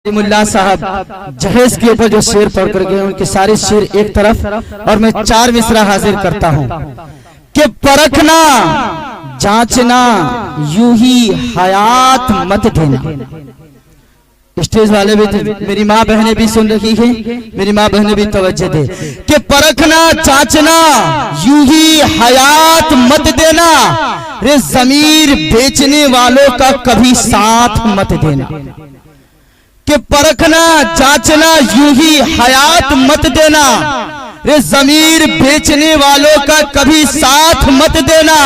मुल्ला साहब जहेज के ऊपर जो शेर पढ़ कर गए उनके सारे शेर एक तरफ और मैं चार मिसरा हाजिर करता हूँ कि परखना जांचना यूं ही हयात मत देना। स्टेज वाले भी मेरी माँ बहनें भी सुन रही है, मेरी माँ बहनें भी तवज्जो दे कि परखना जांचना यूं ही हयात मत देना, रे ज़मीर बेचने वालों का कभी साथ मत देना। कि परखना जांचना यूं ही हयात मत देना, रे ज़मीर बेचने वालों का कभी साथ मत देना।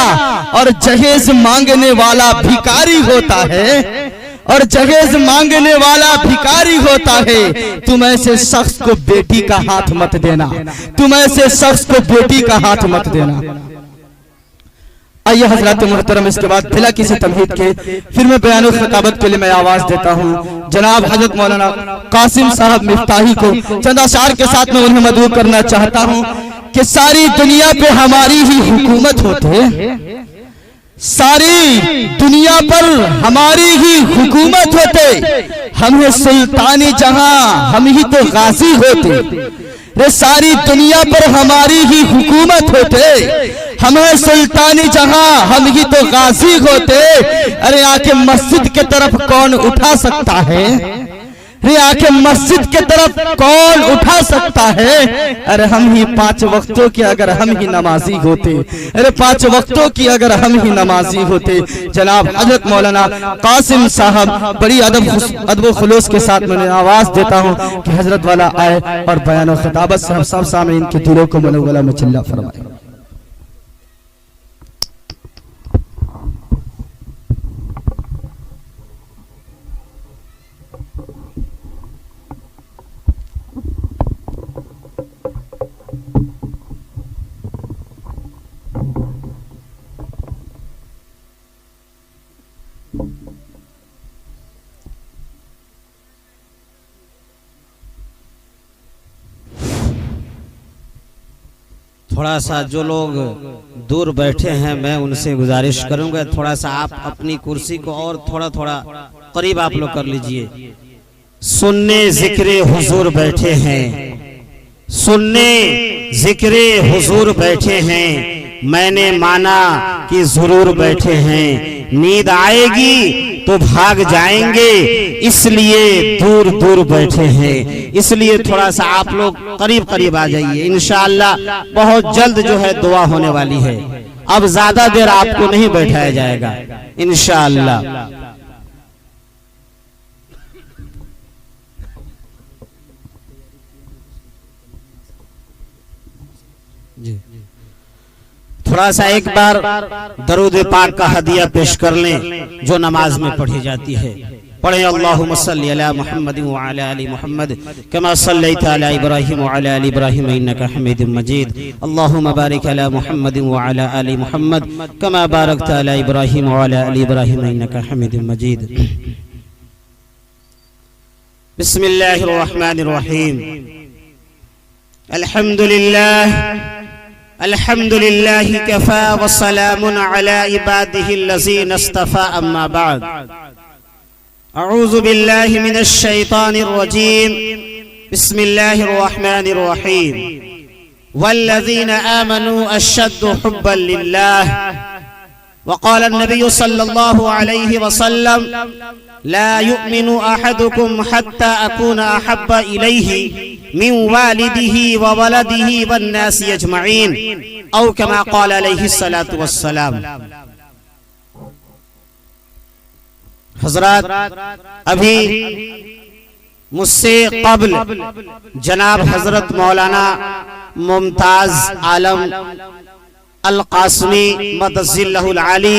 और जहेज मांगने वाला भिखारी होता है, और जहेज मांगने वाला भिखारी होता है। तुम ऐसे शख्स को बेटी का हाथ मत देना, तुम ऐसे शख्स को बेटी का हाथ मत देना। आइए हजरत मुहतरम, इसके बाद बिला किसी तमहीद के फिर मैं बयान खिताबत के लिए मैं आवाज देता हूँ जनाब हजरत मौलाना कासिम साहब मिफ्ताही को चंद अशार के साथ में उन्हें मदऊ करना चाहता हूँ कि सारी दुनिया पे हमारी ही हुकूमत होते, सारी दुनिया पर हमारी ही हुकूमत होते, हम हैं सुल्तानी जहां हम ही तो गाजी होते। रे सारी दुनिया पर हमारी ही हुकूमत होते, हम हैं सुल्तानी जहां हम ही तो गाजी होते। अरे आके मस्जिद के तरफ कौन उठा सकता है, रे आके मस्जिद के तरफ कौन उठा सकता है। अरे हम ही पांच वक्तों के अगर हम ही नमाजी होते, अरे पांच वक्तों की अगर हम ही नमाजी होते। जनाब हजरत मौलाना कासिम साहब बड़ी अदब खुलूस के साथ मैंने आवाज देता हूँ कि हजरत वाला आए और बयान और खिताबत से हम सब सामने इनके दिलों को मनोगला में चिल्ला फरमाए। थोड़ा सा जो लोग दूर बैठे हैं मैं उनसे गुजारिश करूंगा थोड़ा सा आप अपनी कुर्सी को और थोड़ा थोड़ा करीब आप लोग कर लीजिए। सुनने जिक्रे हुजूर बैठे हैं, सुनने जिक्रे हुजूर बैठे हैं, मैंने माना कि जरूर बैठे हैं। नींद आएगी तो भाग जाएंगे इसलिए दूर दूर बैठे हैं। इसलिए थोड़ा सा आप लोग करीब करीब आ जाइए, इंशाअल्लाह बहुत जल्द जो है दुआ होने वाली है। अब ज्यादा देर आपको नहीं बैठाया जाएगा इंशाअल्लाह। जी थोड़ा सा एक बार दरूद पाक का हदिया पेश कर लें जो नमाज में पढ़ी जाती है। पढ़े अल्लाहुम्मा सल्ली अला मुहम्मद व अला आलि मुहम्मद कमा सल्लैता अला इब्राहीम व अला आलि इब्राहीम इन्नका हमीदुम मजीद। अल्लाहुम्मा बारिक अला मुहम्मद व अला आलि मुहम्मद कमा बारकता अला इब्राहीम व अला आलि इब्राहीम इन्नका हमीदुम मजीद। बिस्मिल्लाहिर रहमानिर रहीम। अल्हम्दुलिल्लाह अल्हम्दुलिल्लाहि कफ़ा व सलामुन अला इबादिहिल्लज़ीना इस्तफ़ा अम्मा बाद। अऊज़ु बिल्लाहि मिनश शैतानिर रजीम। बिस्मिल्लाहिर रहमानिर रहीम। वल्लज़ीना आमनू अशद्दु हुब्बन लिल्लाह। वक़ाल अन्नबिय्यु सल्लल्लाहु अलैहि वसल्लम ला युमिनु अहदुकुम हत्ता अकूना अहब्बा इलैहि मिन वालिदिही व वलदिही वन्नासि अजमईन औ कमा क़ाल अलैहि सलातु वस्सलाम। हज़रात अभी मुझसे क़ब्ल जनाब हज़रत मौलाना मुमताज आलम अल कासमी मदज़िल्लहुल आली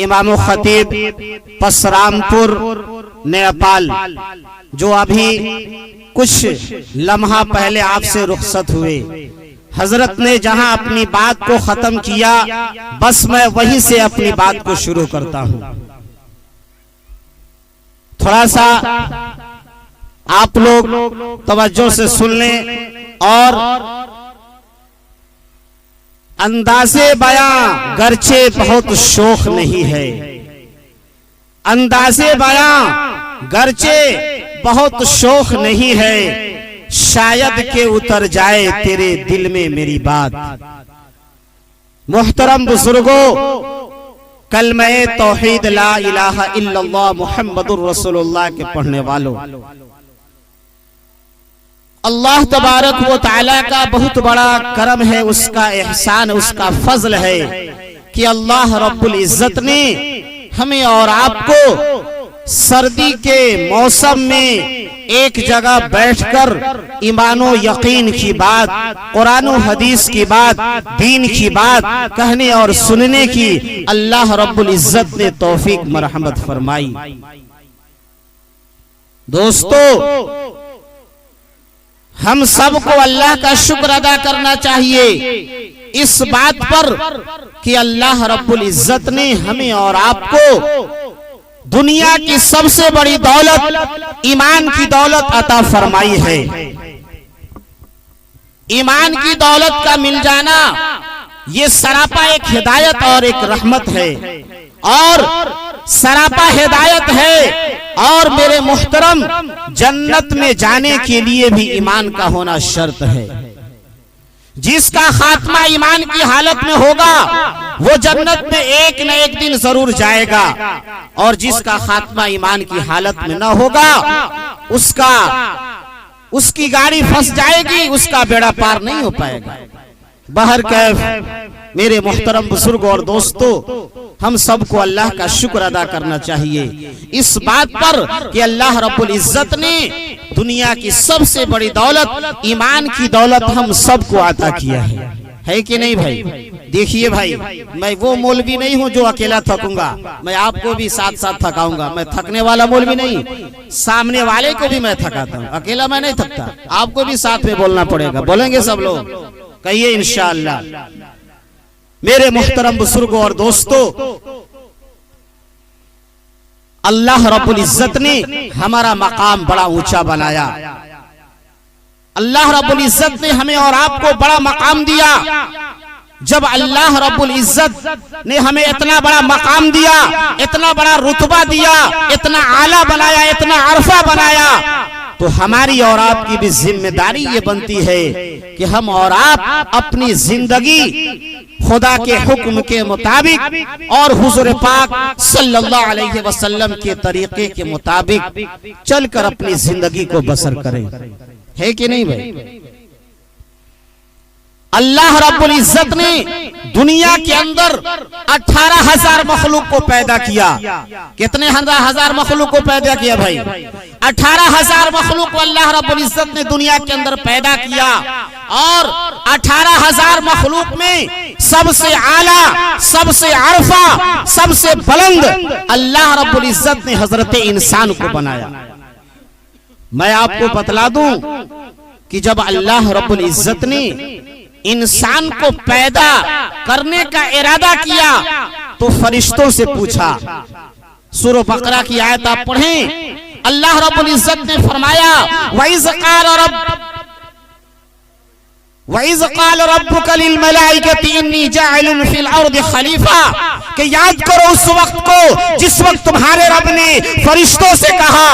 इमाम खतीब पसरामपुर नेपाल जो अभी कुछ लम्हा पहले आपसे रुखसत हुए, हजरत ने जहां अपनी बात को खत्म किया बस मैं वहीं से अपनी बात को शुरू करता हूं। थोड़ा सा आप लोग तवज्जो से सुन लें और अंदाज़े बयां गर्चे बहुत शोख नहीं है, अंदाज़े बयां गर्चे बहुत शौक नहीं है, शायद के उतर जाए तेरे दिल में मेरी बात। मुहतरम बुजुर्गों, कलमे तौहीद ला इलाहा इल्लल्लाह मुहम्मदुर रसूलुल्लाह के पढ़ने वालों, अल्लाह तबारक व तआला का बहुत बड़ा करम है, उसका एहसान, उसका फजल है कि अल्लाह रब्बुल इज्जत ने हमें और आपको सर्दी के मौसम में एक जगह बैठकर ईमानो यकीन की बात, कुरान और हदीस की बात, दीन की बात कहने और सुनने की अल्लाह रब्बुल इज्जत ने तौफीक मरहमत फरमाई। दोस्तों, हम सबको अल्लाह का शुक्र अदा करना चाहिए इस बात पर कि अल्लाह रब्बुल इज्जत ने हमें और आपको दुनिया की सबसे बड़ी दौलत, ईमान की दौलत अता फरमाई है। ईमान की दौलत का मिल जाना ये सरापा एक हिदायत और एक रहमत है, और सरापा हिदायत है। और मेरे मुहतरम, जन्नत में जाने के लिए भी ईमान का होना शर्त है। जिसका खात्मा ईमान की हालत में होगा वो जन्नत में एक न एक दिन जरूर जाएगा, और जिसका खात्मा ईमान की हालत में न होगा उसकी गाड़ी फंस जाएगी, उसका बेड़ा पार नहीं हो पाएगा। बहर कैफ मेरे मुहतरम बुजुर्ग और दोस्तों, हम सबको अल्लाह का शुक्र अदा करना चाहिए इस बात पर कि अल्लाह रब्बुल इज्जत ने दुनिया की सबसे बड़ी दौलत, ईमान की दौलत हम सबको अता किया है कि नहीं भाई? देखिए भाई, मैं वो मौलवी नहीं हूँ जो अकेला थकूंगा, मैं आपको भी साथ साथ थकाऊंगा। मैं थकने वाला मौलवी नहीं, सामने वाले को भी मैं थकाता हूँ, अकेला मैं नहीं थकता। आपको भी साथ में बोलना पड़ेगा, बोलेंगे सब लोग, कहिए इंशाअल्लाह। मेरे मुहतरम बुजुर्गों और दोस्तों, अल्लाह रब्बुल इज्जत ने हमारा मकाम बड़ा ऊंचा बनाया। अल्लाह रब्बुल इज्जत ने हमें और आपको बड़ा मकाम दिया। जब अल्लाह रब्बुल इज्जत ने हमें इतना बड़ा मकाम दिया, इतना बड़ा रुतबा दिया, इतना आला बनाया, इतना अरफा बनाया, तो हमारी और आपकी भी जिम्मेदारी ये बनती है कि हम और आप अपनी जिंदगी खुदा के हुक्म के मुताबिक और हुजूर पाक सल्लल्लाहु अलैहि वसल्लम के तरीके के मुताबिक चलकर अपनी जिंदगी को बसर करें, है कि नहीं भाई? अल्लाह रब्बुल इज्जत ने दुनिया के अंदर 18,000 मखलूक को पैदा किया। कितने हजार मखलूक को पैदा किया भाई? 18,000 मखलूक को अल्लाह रब्बुल इज्जत ने दुनिया के अंदर पैदा किया, और 18,000 मखलूक में सबसे आला, सबसे अरफा, सबसे बुलंद अल्लाह रब्बुल इज्जत ने हजरत इंसान को बनाया। मैं आपको बतला दूं कि जब अल्लाह रब्बुल इज्जत ने इंसान को पैदा करने का इरादा किया तो फरिश्तों से पूछा। सूरह बकरा की आयत आप पढ़ें, अल्लाह रब्बुल इज्जत ने फरमाया, वइज़ क़ाल रब्बुका लिल मलाइकति इन्नी जाइलुन फिल अर्दि खलीफा, कि याद करो उस वक्त को जिस वक्त तुम्हारे रब ने फरिश्तों से कहा,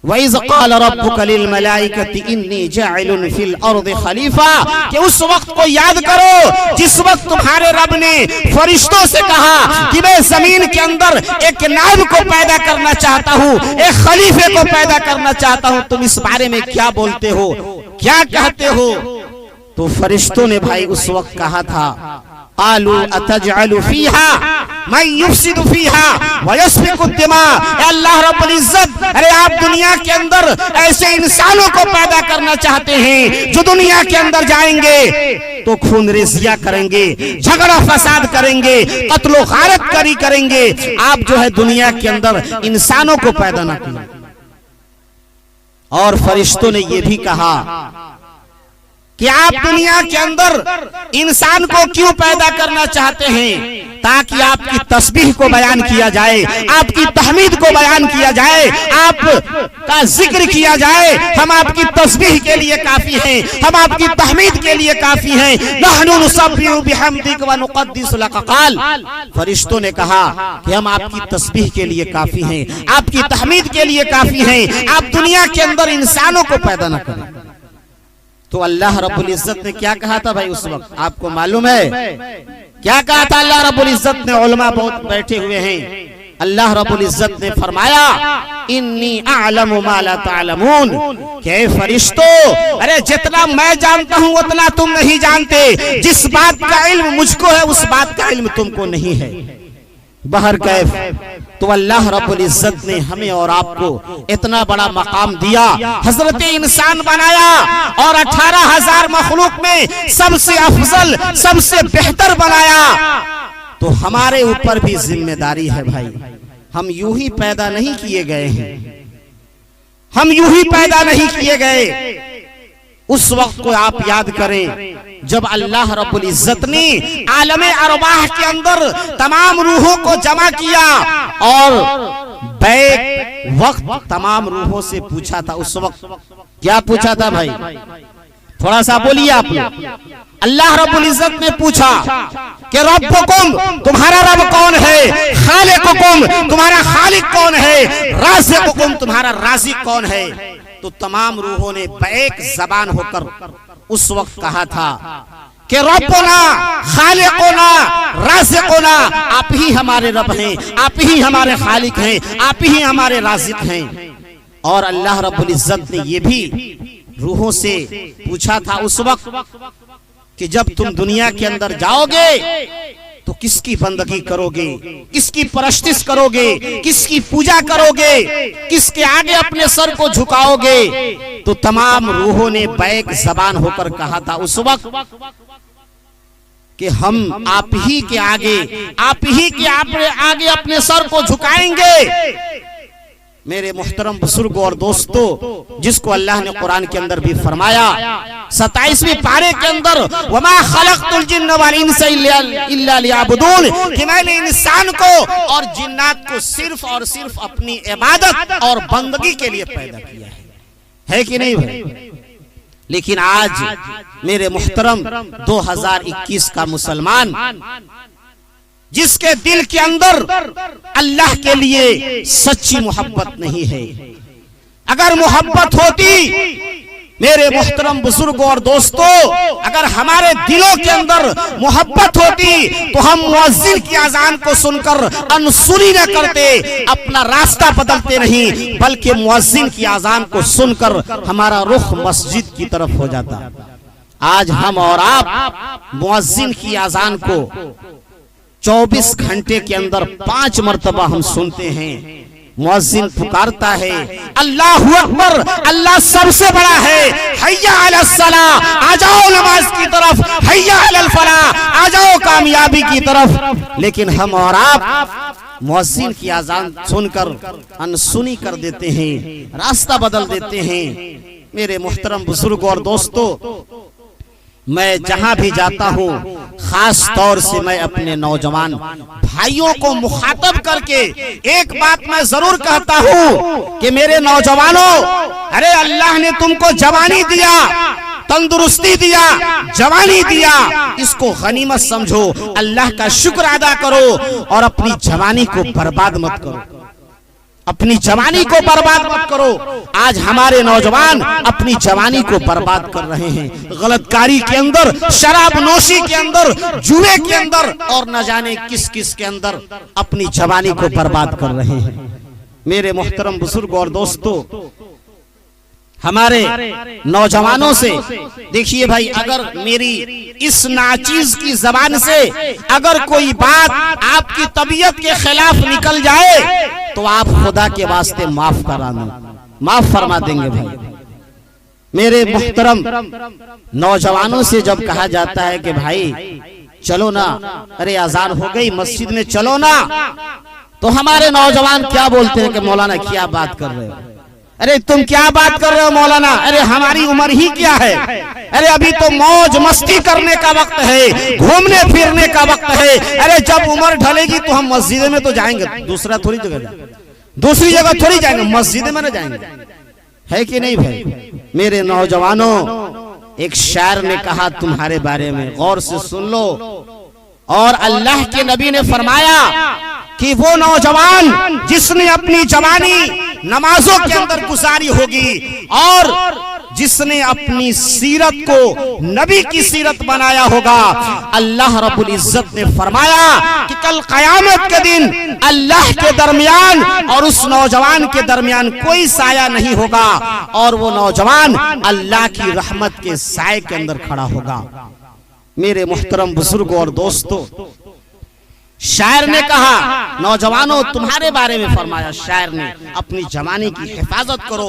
वइज़ क़ाल रब्बुका लिल मलाइकति इन्नी जाइलुन फिल अर्दि खलीफा, कि उस वक्त को याद करो जिस वक्त तुम्हारे रब ने फरिश्तों से कहा कि मैं जमीन के अंदर एक नायब को पैदा करना चाहता हूँ, एक खलीफे को पैदा करना चाहता हूँ, तुम इस बारे में क्या बोलते हो, क्या कहते हो? तो फरिश्तों ने भाई उस वक्त कहा था, आलू अतजअलु फीहा मन युफ्सिदु फीहा व यस्फिकु दिमा। अल्लाह रब्बुल इज्जत, अरे आप दुनिया के अंदर ऐसे इंसानों को पैदा करना चाहते हैं जो दुनिया के अंदर जाएंगे तो खून रेजिया करेंगे, झगड़ा फसाद करेंगे, कत्लो गारत करी करेंगे। आप जो है दुनिया के अंदर इंसानों को पैदा न किया। और फरिश्तों ने यह भी कहा कि आप दुनिया के अंदर इंसान को क्यों पैदा करना चाहते हैं, ताकि आपकी तस्बीह को बयान किया जाए, आपकी तहमीद को बयान किया जाए, आप का जिक्र किया जाए। हम आपकी तस्बीह के लिए काफी हैं, हम आपकी तहमीद के लिए काफी हैं। नहनु नुसब्बिहु बिहम्दिक व नुक़द्दिसु लक क़ाल, फरिश्तों ने कहा कि हम आपकी तस्बीह के लिए काफी हैं, आपकी तहमीद के लिए काफी हैं। आप दुनिया के अंदर इंसानों को पैदा न करें। तो अल्लाह रब्बुल इज्जत ने क्या कहा था भाई उस वक्त, आपको मालूम है क्या कहा था अल्लाह रब्बुल इज्जत ने? उलमा बहुत बैठे हुए हैं। अल्लाह रब्बुल इज्जत ने फरमाया, इन्नी अअलमु मा ला तअलमून, के फरिश्तों, अरे जितना मैं जानता हूं उतना तुम नहीं जानते। जिस बात का इल्म मुझको है उस बात का इल्म तुमको नहीं है। बहर कैफ, तो अल्लाह रब्बुल इज्जत ने हमें और आपको इतना बड़ा मकाम दिया, हजरत इंसान बनाया और 18,000 मखलूक में सबसे अफजल, सबसे बेहतर बनाया। तो हमारे ऊपर भी जिम्मेदारी है भाई, हम यूं ही पैदा नहीं किए गए हैं, हम यूं ही पैदा नहीं किए गए। उस वक्त को आप याद करें जब अल्लाह रब्बुल इज्जत ने आलमे अरवाह के अंदर तमाम रूहों को जमा किया और बैक वक्त तमाम रूहों से पूछा था। उस वक्त क्या पूछा था भाई, थोड़ा सा बोलिए आप लोग। अल्लाह रब्बुल इज्जत ने पूछा कि रब्बुकुम, तुम्हारा रब कौन है? खालिकुकुम, तुम्हारा खालिक कौन है? राज़िकुकुम, तुम्हारा राज़िक कौन है? तो तमाम रूहों ने बैक जबान होकर उस वक्त कहा था कि रब्बुना खालिकुना राज़िकुना, आप ही हमारे रब हैं, आप ही हमारे खालिक हैं, आप ही हमारे राज़िक हैं। और अल्लाह रब्बुल इज्जत ने ये भी रूहों से पूछा था उस वक्त कि जब तुम दुनिया के अंदर जाओगे तो किसकी बंदगी करोगे, किसकी परस्तिश करोगे, किसकी पूजा करोगे, किसके आगे अपने सर को झुकाओगे? तो तमाम रूहों ने बैक जबान होकर कहा था उस वक्त कि हम आप ही के आगे, आप ही के आगे अपने सर को झुकाएंगे। मेरे मुहतरम बुजुर्ग और दोस्तों, जिसको अल्लाह ने कुरान के अंदर भी फरमाया 27वें पारे के अंदर, वमा खलक़तुल जिन्न वल इंसा इल्ला लियअबुदून, कि मैंने इंसान को और जिन्नात को सिर्फ और सिर्फ अपनी इबादत और बंदगी के लिए पैदा किया है कि नहीं भाई? लेकिन आज मेरे मुहतरम 2021 का मुसलमान, जिसके दिल के अंदर अल्लाह के लिए सच्ची मोहब्बत नहीं है, अगर मोहब्बत होती मेरे मुहतरम बुजुर्गों और दोस्तों, अगर हमारे दिलों के अंदर मोहब्बत होती तो हम मुअज्जिन की अजान को सुनकर अनसुनी न करते, अपना रास्ता बदलते नहीं, बल्कि मुअज्जिन की अजान को सुनकर हमारा रुख मस्जिद की तरफ हो जाता। आज हम और आप मुअज्जिन की अजान को 24 घंटे के अंदर 5 मर्तबा हम सुनते हैं। मुअज्जिन पुकारता है, अल्लाहु अकबर, अल्लाह सबसे बड़ा है, हय्या अलस सलाह, आ जाओ नमाज की तरफ, हय्या अलल फलाह, आ जाओ कामयाबी की तरफ। लेकिन हम और आप मुअज्जिन की अजान सुनकर अनसुनी कर देते हैं, रास्ता बदल देते हैं। मेरे मुहतरम बुजुर्ग और दोस्तों, मैं जहां भी जाता हूं, खास तौर से मैं अपने नौजवान भाइयों को मुखातब करके एक बात मैं जरूर कहता हूं कि मेरे नौजवानों, अरे अल्लाह ने तुमको जवानी दिया, तंदुरुस्ती दिया, जवानी दिया, इसको गनीमत समझो, अल्लाह का शुक्र अदा करो और अपनी जवानी को बर्बाद मत करो, अपनी जवानी को बर्बाद मत करो। आज हमारे नौजवान अपनी जवानी को बर्बाद कर रहे हैं, गलतकारी के अंदर, शराब नोशी के अंदर, जुए के अंदर और न जाने किस किस के अंदर अपनी जवानी को बर्बाद कर रहे हैं। मेरे मुहतरम बुजुर्ग और दोस्तों, हमारे नौजवानों से देखिए भाई, अगर मेरी इस नाचीज की जबान से अगर कोई बात आपकी तबीयत के खिलाफ निकल जाए तो आप खुदा के वास्ते माफ माफ फरमा देंगे भाई। मेरे मुहतरम नौजवानों से जब कहा जाता है कि भाई चलो ना, अरे अजान हो गई, मस्जिद में चलो ना, तो हमारे नौजवान क्या बोलते हैं कि मौलाना क्या बात कर रहे हो, अरे तुम क्या बात कर रहे हो मौलाना, अरे हमारी उम्र ही क्या है, अरे अभी तो मौज मस्ती करने का वक्त है, घूमने फिरने का वक्त है, अरे जब उम्र ढलेगी तो हम मस्जिद में तो जाएंगे, दूसरी जगह थोड़ी जाएंगे, मस्जिद में ना जाएंगे, है कि नहीं भाई। मेरे नौजवानों, एक शायर ने कहा तुम्हारे बारे में, गौर से सुन लो। और अल्लाह के नबी ने फरमाया कि वो नौजवान जिसने अपनी जवानी नमाजों के अंदर गुजारी होगी और जिसने अपनी सीरत को नबी की सीरत बनाया होगा, अल्लाह रब्बुल इज्जत ने फरमाया कि कल कयामत के दिन अल्लाह के दरमियान और उस नौजवान के दरमियान कोई साया नहीं होगा और वो नौजवान अल्लाह की रहमत के साए के अंदर खड़ा होगा। मेरे मुहतरम बुजुर्गों और दोस्तों, शायर ने कहा नौजवानों तुम्हारे बारे में फरमाया, शायर ने अपनी जवानी की हिफाजत करो,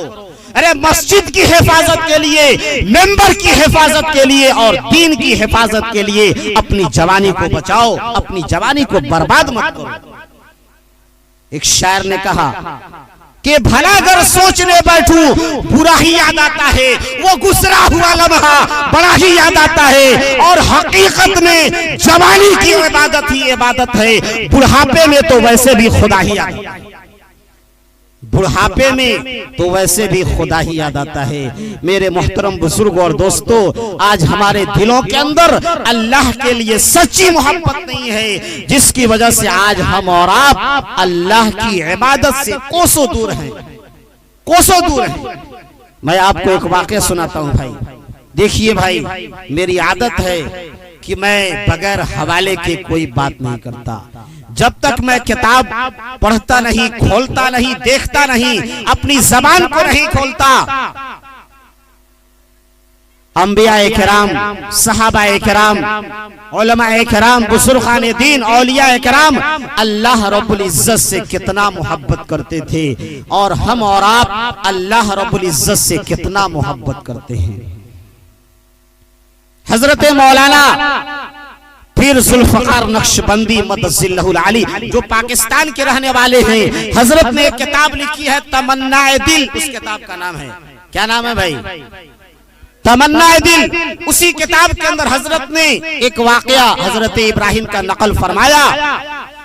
अरे मस्जिद की हिफाजत के लिए, मेंबर की हिफाजत के लिए और दीन की हिफाजत के लिए अपनी जवानी को बचाओ, अपनी जवानी को बर्बाद मत करो। एक शायर ने कहा कि भला अगर सोचने बैठूं बुरा ही याद आता है, वो गुजरा हुआ लम्हा बड़ा ही याद आता है, और हकीकत में जवानी की इबादत ही इबादत है, बुढ़ापे में तो वैसे भी खुदा ही याद आता है, बुढ़ापे में तो वैसे भी खुदा ही याद आता है। मेरे मोहतरम बुजुर्ग और दोस्तों, आज हमारे दिलों के अंदर अल्लाह के लिए सच्ची मोहब्बत नहीं है, जिसकी वजह से आज हम और आप अल्लाह की इबादत से कोसों दूर हैं, कोसों दूर हैं। मैं आपको एक वाकया सुनाता हूं भाई। देखिए भाई, मेरी आदत है कि मैं बगैर हवाले के कोई बात नहीं करता। जब तक मैं किताब पढ़ता नहीं, खोलता नहीं, देखता नहीं, अपनी जबान को नहीं खोलता, अंबिया किराम, सहाबा किराम, उलमा किराम, बुजुर्गान दीन, औलिया किराम अल्लाह रब्बुल इज्जत से कितना मोहब्बत करते थे और हम और आप अल्लाह रब्बुल इज्जत से कितना मोहब्बत करते हैं। हजरत मौलाना पीर जुल्फकार नक्शबंदी मदजिल्लहुल आली, जो पाकिस्तान के रहने वाले हैं, हजरत ने एक किताब लिखी है तमन्नाए दिल। उस किताब का नाम है, क्या नाम है भाई? तमन्नाए दिल। उसी किताब के अंदर हजरत ने एक वाकया हजरत इब्राहिम का नकल फरमाया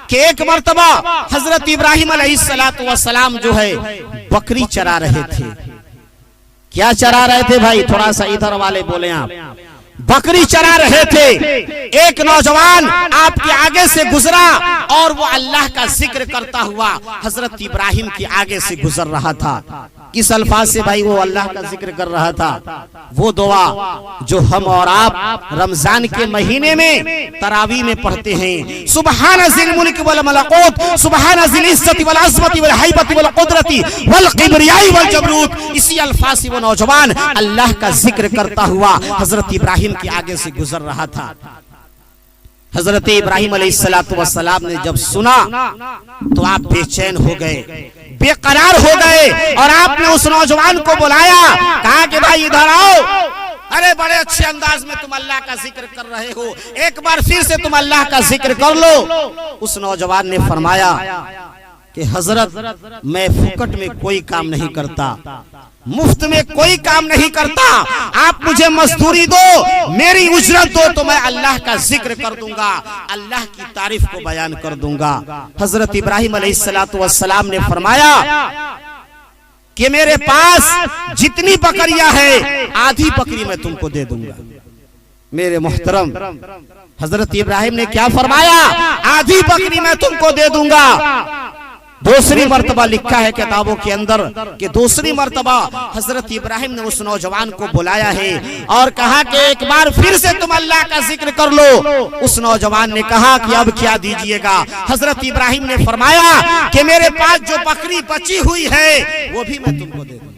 कि एक मर्तबा हजरत इब्राहिम अलैहिस्सलातु वस्सलाम जो है बकरी चरा रहे थे। क्या चरा रहे थे भाई? थोड़ा सा इधर वाले बोले आप। बकरी चरा रहे थे। एक नौजवान आपके आगे से गुजरा और वो अल्लाह का जिक्र करता हुआ हजरत इब्राहिम के आगे से गुजर रहा था। किस अल्फाज से भाई वो अल्लाह का जिक्र कर रहा था? वो दुआ जो हम और आप रमजान के महीने में तरावी में पढ़ते हैं, सुबहान ज़िल मुल्क वल मलकूत, सुबहान ज़िल इज्जति वल अज़मति वल हैबति वल कुदरति वल किब्रियाई वल जबरूत। इसी अल्फाज से वो नौजवान अल्लाह का जिक्र करता हुआ हजरत इब्राहिम के आगे से गुजर रहा था। हजरत इब्राहिम अलैहिस्सलातु वस्सलाम ने जब सुना तो आप बेचैन हो गए, बेकरार हो गए और आपने उस नौजवान को बुलाया, कहा कि भाई इधर आओ। अरे बड़े अच्छे अंदाज में तुम अल्लाह का जिक्र कर रहे हो, एक बार फिर से तुम अल्लाह का जिक्र कर लो। उस नौजवान ने फरमाया कि हजरत मैं फुकट में कोई काम नहीं करता, मुफ्त में कोई काम नहीं करता, आप मुझे मजदूरी दो, मेरी उजरत दो तो मैं अल्लाह का जिक्र कर दूंगा, अल्लाह की तारीफ को बयान कर दूंगा। हजरत इब्राहिम अलैहिस्सलातु वस्सलाम ने फरमाया कि मेरे पास जितनी बकरियां हैं आधी बकरी मैं तुमको दे दूंगा। मेरे मोहतरम, हजरत इब्राहिम ने क्या फरमाया? आधी बकरी मैं तुमको दे दूंगा। दूसरी मर्तबा लिखा है किताबों के अंदर कि दूसरी मर्तबा हजरत इब्राहिम ने उस नौजवान को बुलाया है और कहा कि एक बार फिर से तुम अल्लाह का जिक्र कर लो। उस नौजवान ने कहा कि अब क्या दीजिएगा? हजरत इब्राहिम ने फरमाया कि मेरे पास जो बकरी बची हुई है वो भी मैं तुमको दे दूंगा,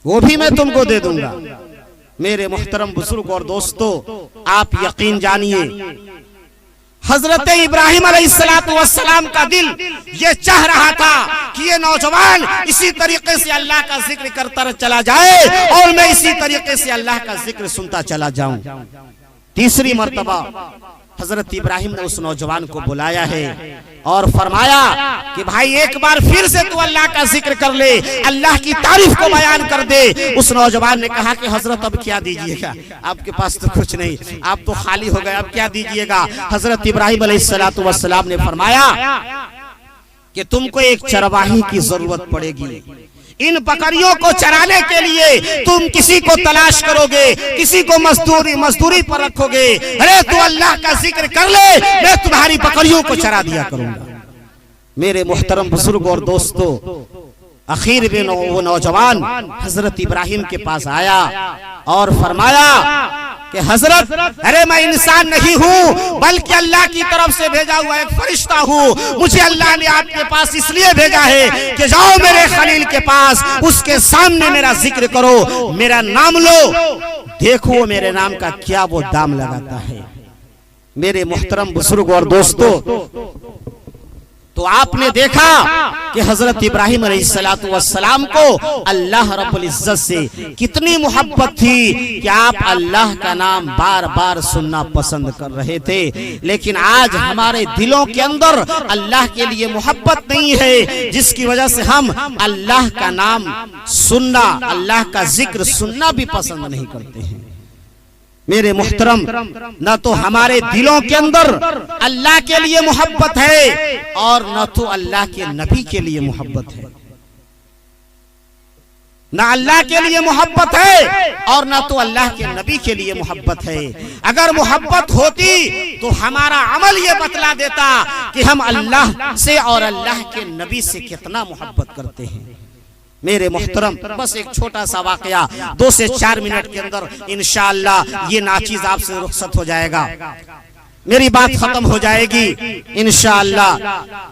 वो भी मैं तुमको दे दूंगा। मेरे मुहतरम बुजुर्ग और दोस्तों, आप यकीन जानिए हजरत इब्राहिम अलैहिस्सलातु वस्सलाम का दिल ये चाह रहा था कि ये नौजवान इसी तरीके से अल्लाह का जिक्र करता चला जाए और मैं इसी तरीके से अल्लाह का जिक्र सुनता चला जाऊं। तीसरी मर्तबा हजरत इब्राहिम ने उस नौजवान को बुलाया है और फरमाया कि भाई एक बार फिर से तू अल्लाह का जिक्र कर ले, अल्लाह की तारीफ को बयान कर दे। उस नौजवान ने कहा कि हजरत अब क्या दीजिएगा, आपके पास तो कुछ नहीं, आप तो खाली हो गए, अब क्या दीजिएगा। हजरत इब्राहिम अलैहिस्सलातु वस्सलाम ने फरमाया कि तुमको एक चरवाही की जरूरत पड़ेगी, इन बकरियों को चराने के लिए तुम किसी को तलाश करोगे, किसी को मजदूरी पर रखोगे। अरे तू अल्लाह का जिक्र कर ले, मैं तुम्हारी बकरियों को चरा दिया करूंगा। मेरे मुहतरम बुजुर्ग और दोस्तों, आखिर में वो नौजवान हजरत इब्राहिम के पास आया और फरमाया कि हजरत, अरे मैं इंसान नहीं हूँ बल्कि अल्लाह की तरफ से भेजा हुआ एक फरिश्ता हूँ। मुझे अल्लाह ने आपके पास इसलिए भेजा है कि जाओ मेरे खलील के पास, उसके सामने मेरा जिक्र करो, मेरा नाम लो, देखो मेरे नाम का क्या वो दाम लगाता है। मेरे मुहतरम बुजुर्ग और दोस्तों, तो आपने देखा कि हजरत इब्राहिम अलैहिस्सलातु वस्सलाम को अल्लाह रब्बुल इज्जत से कितनी मोहब्बत थी कि आप अल्लाह का नाम बार बार सुनना पसंद कर रहे थे। लेकिन आज हमारे दिलों के अंदर अल्लाह के लिए मोहब्बत नहीं है, जिसकी वजह से हम अल्लाह का नाम सुनना, अल्लाह का जिक्र सुनना भी पसंद नहीं करते हैं। मेरे मुहतरम, न तो हमारे दिलों के अंदर अल्लाह के लिए मोहब्बत है और न तो अल्लाह के नबी के लिए मोहब्बत है। न अल्लाह के लिए मोहब्बत है और न तो अल्लाह के नबी के लिए मोहब्बत है। अगर मोहब्बत होती तो हमारा अमल ये बतला देता कि हम अल्लाह से और अल्लाह के नबी से कितना मोहब्बत करते हैं। मेरे मुहतरम, बस एक छोटा सा वाकया 2 से 4 मिनट के अंदर इंशाअल्लाह ये नाचीज आपसे रुखसत हो जाएगा, मेरी बात खत्म हो जाएगी इंशाअल्लाह।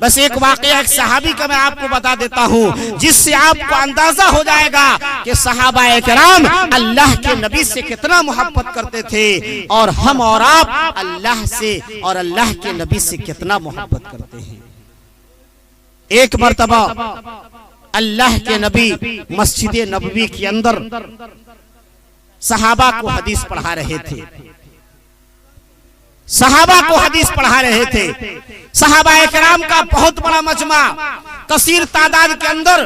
बस एक वाकया एक सहाबी का मैं आपको बता देता हूँ, जिससे आपको अंदाजा हो जाएगा कि सहाबाए किराम अल्लाह के नबी से कितना मोहब्बत करते थे और हम और आप अल्लाह से और अल्लाह के नबी से कितना मोहब्बत करते हैं। एक मर्तबा अल्लाह के नबी मस्जिद नबवी के अंदर सहाबा को हदीस पढ़ा रहे थे, सहाबा को हदीस पढ़ा रहे थे। सहाबाए किराम का बहुत बड़ा मजमा कसीर तादाद के अंदर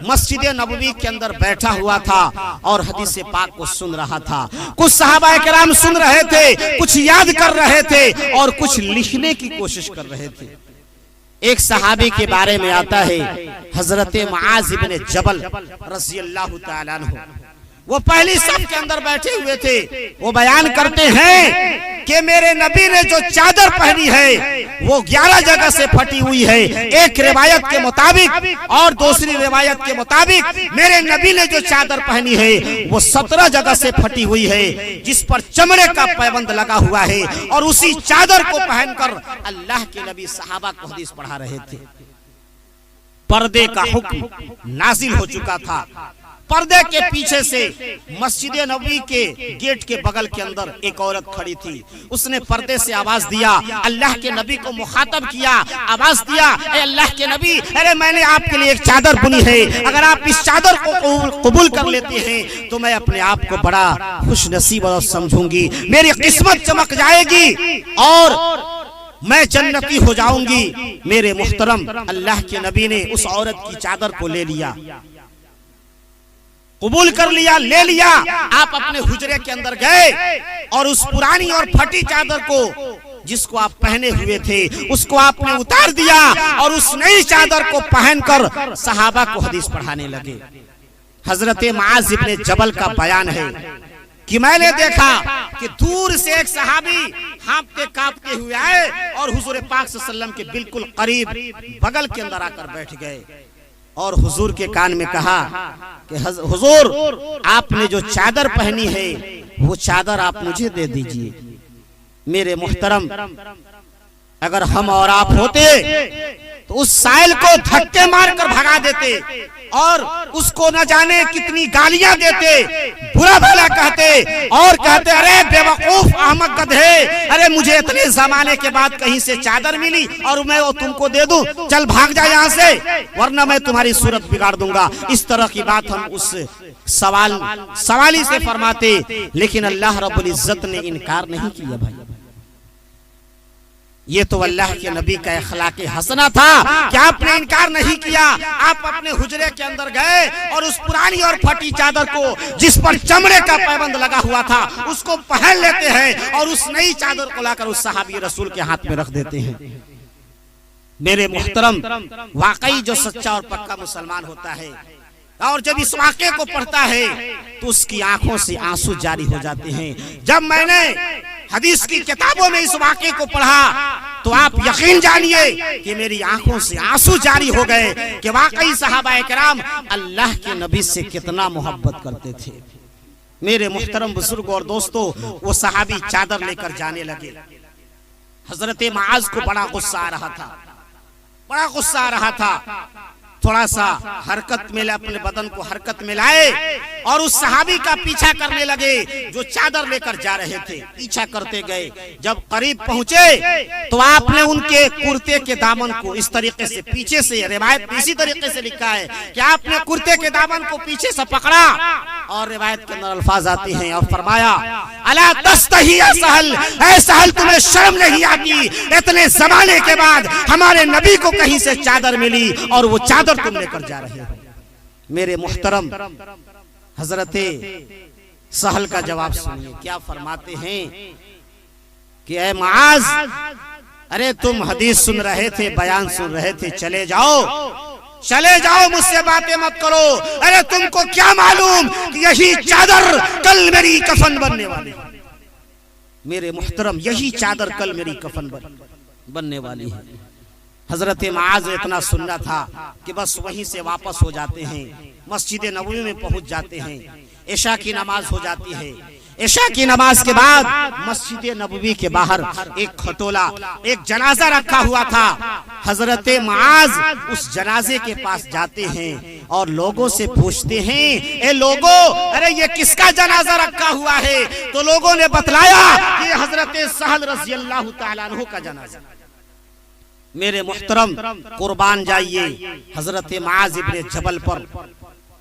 मस्जिद नबवी के अंदर बैठा हुआ था और हदीस पाक को सुन रहा था। कुछ सहाबाए किराम सुन रहे थे, कुछ याद कर रहे थे और कुछ लिखने की कोशिश कर रहे थे। एक सहाबी के बारे में आता है हजरत मुआज इब्न जबल रज़ियल्लाहु ताला अन्हु, वो पहली सफ के अंदर बैठे हुए थे। वो बयान करते हैं कि मेरे नबी ने जो चादर पहनी है वो 11 जगह से फटी हुई है। एक रिवायत के मुताबिक और दूसरी रिवायत के मुताबिक मेरे नबी ने जो चादर पहनी है वो 17 जगह से फटी हुई है, जिस पर चमड़े का पैबंद लगा हुआ है। और उसी चादर को पहनकर अल्लाह के नबी सहाबा को हदीस पढ़ा रहे थे। पर्दे का हुक्म नाजिल हो चुका था। पर्दे के पीछे से मस्जिद नबवी के गेट के बगल के अंदर एक औरत खड़ी थी। उसने पर्दे से आवाज दिया, अल्लाह के नबी को मुखातब किया, आवाज दिया, अल्लाह के नबी, अरे मैंने आपके लिए एक चादर बुनी है, अगर आप इस चादर को कबूल कर लेते हैं तो मैं अपने आप को बड़ा खुश नसीब और समझूंगी, मेरी किस्मत चमक जाएगी और मैं जन्नती हो जाऊंगी। मेरे मुहतरम, अल्लाह के नबी ने उस औरत की चादर को ले लिया, कबूल कर लिया, ले लिया। आप अपने हुजरे के अंदर गए और उस पुरानी और फटी चादर को जिसको आप पहने हुए थे उसको आपने उतार दिया और उस नई चादर को पहनकर सहाबा को हदीस पढ़ाने लगे। हजरत मुआज इब्न जबल का बयान है कि मैंने देखा कि दूर से एक सहाबी हाँफते कांपते हुए आए और हुजूर पाक सल्लल्लाहु अलैहि वसल्लम के बिल्कुल करीब बगल के अंदर आकर बैठ गए और हुजूर के कान में कहा कि हुजूर, आपने जो चादर पहनी है वो चादर आप मुझे दे दीजिए। मेरे मुहतरम, अगर हम और आप होते तो उस साइल को धक्के मारकर भगा देते और उसको न जाने कितनी गालियां देते, बुरा भला कहते और कहते, अरे बेवकूफ अहमक गधे, अरे मुझे इतने जमाने के बाद कहीं से चादर मिली और मैं वो तुमको दे दूं, चल भाग जा यहाँ से वरना मैं तुम्हारी सूरत बिगाड़ दूंगा। इस तरह की बात हम उस सवाली से फरमाते, लेकिन अल्लाह रब्बुल इज्जत ने इनकार नहीं किया। भाई ये तो अल्लाह के नबी का अखलाक हसना था कि आपने इनकार नहीं किया। आप अपने हुजरे के अंदर गए और उस पुरानी और फटी चादर को, जिस पर चमड़े का पैबंद लगा हुआ था, उसको पहन लेते हैं और उस नई चादर को लाकर उस सहाबी रसूल के हाथ में रख देते हैं। मेरे मुहतरम, वाकई जो सच्चा और पक्का मुसलमान होता है और जब इस वाक़े को पढ़ता है तो उसकी आंखों से आंसू जारी हो जाते हैं। जब मैंने हदीस की किताबों में इस वाक़े को पढ़ा तो आप यकीन जानिए कि मेरी आंखों से आंसू जारी हो गए कि वाकई सहाबा किराम अल्लाह के नबी से कितना मोहब्बत करते थे। मेरे मुहतरम बुजुर्ग और दोस्तों, वो सहाबी चादर लेकर जाने लगे। हजरत मुआज को बड़ा गुस्सा आ रहा था, बड़ा गुस्सा आ रहा था। थोड़ा सा हरकत में अपने बदन को हरकत में लाए और उस सहाबी का पीछा करने लगे जो चादर लेकर जा रहे थे। पीछा करते गए, जब करीब पहुंचे तो आपने उनके कुर्ते के दामन को इस तरीके से पीछे से, रिवायत इसी तरीके से लिखा है कि आपने कुर्ते के दामन को पीछे से पकड़ा और रिवायत के अंदर अल्फाज आते हैं और फरमाया, अला तस्तही या सहल, ऐ सहल तुम्हें शर्म नहीं आती, इतने जमाने के बाद हमारे नबी को कहीं से चादर मिली और वो चादर तुम लेकर जा रहे हो। मेरे मुहतरम, हजरत सहल का जवाब सुनिए, क्या फरमाते हैं कि ऐ मुआज, अरे तुम हदीस सुन रहे थे, बयान सुन रहे थे, चले जाओ, मुझसे बातें मत करो। अरे तुमको क्या मालूम कि यही चादर कल मेरी कफन बनने वाली है। मेरे मुहतरम, यही चादर कल मेरी कफन बनने वाली है। हजरत मुआज इतना सुनना था कि बस वहीं से वापस हो जाते हैं, मस्जिद नबवी में पहुंच जाते हैं। इशा की नमाज हो जाती है। इशा की नमाज के बाद मस्जिद नबवी के बाहर एक खटोला, एक जनाजा रखा हुआ था। हजरत मुआज उस जनाजे के पास जाते हैं और लोगों से पूछते हैं, ए लोगों, अरे ये किसका जनाजा रखा हुआ है? तो लोगों ने बतलाया कि हजरत सहल रज़ी अल्लाह तआला अन्हु का जनाजा। मेरे मुहतरम, कुर्बान जाइए हजरत मुआज इब्ने जबल पर।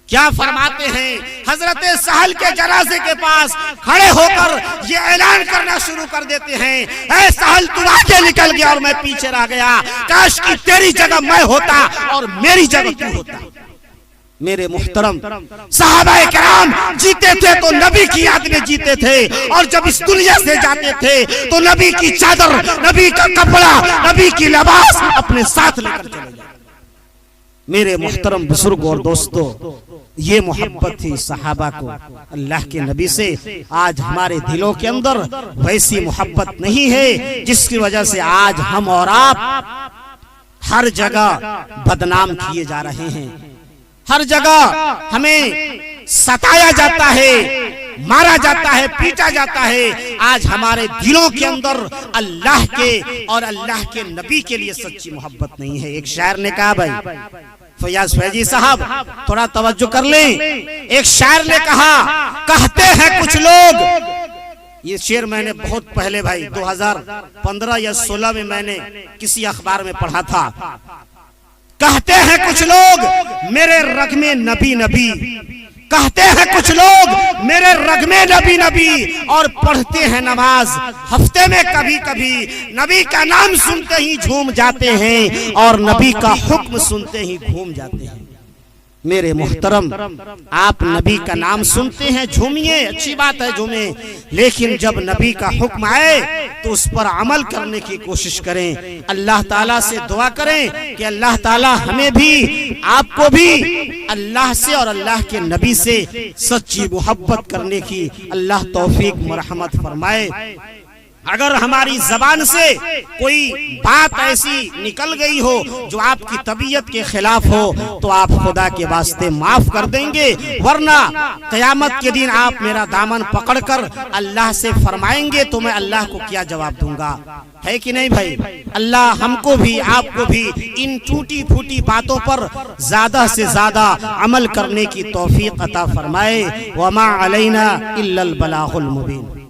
क्या फरमाते हैं? हजरत सहल के जनाजे के पास खड़े होकर ये ऐलान करना शुरू कर देते हैं, ऐ सहल तू आगे निकल गया और मैं पीछे रह गया, काश कि तेरी जगह मैं होता और मेरी जगह तू होता। मेरे मुहतरम, सहाबाए किराम जीते थे तो नबी की याद में जीते थे और जब इस दुनिया से जाते थे तो नबी की चादर, नबी का कपड़ा, नबी की लिबास अपने साथ लेकर चले जाते। मेरे मुहतरम बुजुर्ग और दोस्तों, ये मोहब्बत थी सहाबा को अल्लाह के नबी से। आज हमारे दिलों के अंदर वैसी मोहब्बत नहीं है, जिसकी वजह से आज हम और आप हर जगह बदनाम किए जा रहे हैं। हर जगह हमें सताया जाता है, मारा जाता है, पीटा जाता है। आज हमारे दिलों के अंदर अल्लाह के और अल्लाह के नबी के लिए सच्ची मोहब्बत नहीं है। एक शायर ने कहा, भाई फयाज फैजी साहब थोड़ा तवज्जो कर लें, एक शायर ने कहा, कहते हैं कुछ लोग, ये शेर मैंने बहुत पहले भाई 2015 या 16 में मैंने किसी अखबार में पढ़ा था। कहते हैं कुछ लोग मेरे रग में नबी नबी, कहते हैं कुछ लोग मेरे रग में नबी नबी, और पढ़ते हैं नमाज हफ्ते में कभी कभी, नबी का नाम सुनते ही झूम जाते हैं और नबी का हुक्म सुनते ही घूम जाते हैं। मेरे मुहतरम, आप नबी का नाम सुनते हैं, झूमिए, अच्छी बात है, झूमे, लेकिन जब नबी का हुक्म आए तो उस पर अमल करने की कोशिश करें। अल्लाह ताला से दुआ करें कि अल्लाह ताला हमें भी, आपको भी अल्लाह से और अल्लाह के नबी से सच्ची मोहब्बत करने की अल्लाह तौफीक मरहमत फरमाए। अगर हमारी जबान से कोई बात ऐसी निकल गई हो जो आपकी तबीयत के खिलाफ हो तो आप खुदा के वास्ते माफ कर देंगे, वरना क़यामत के दिन आप मेरा दामन पकड़कर अल्लाह से फरमाएंगे तो मैं अल्लाह को क्या जवाब दूंगा? है कि नहीं भाई? अल्लाह हमको भी आपको भी इन टूटी फूटी बातों पर ज्यादा से ज्यादा अमल करने की तौफीक अता फरमाए। वमा अलैना इल्लल बलागुल मुबीन।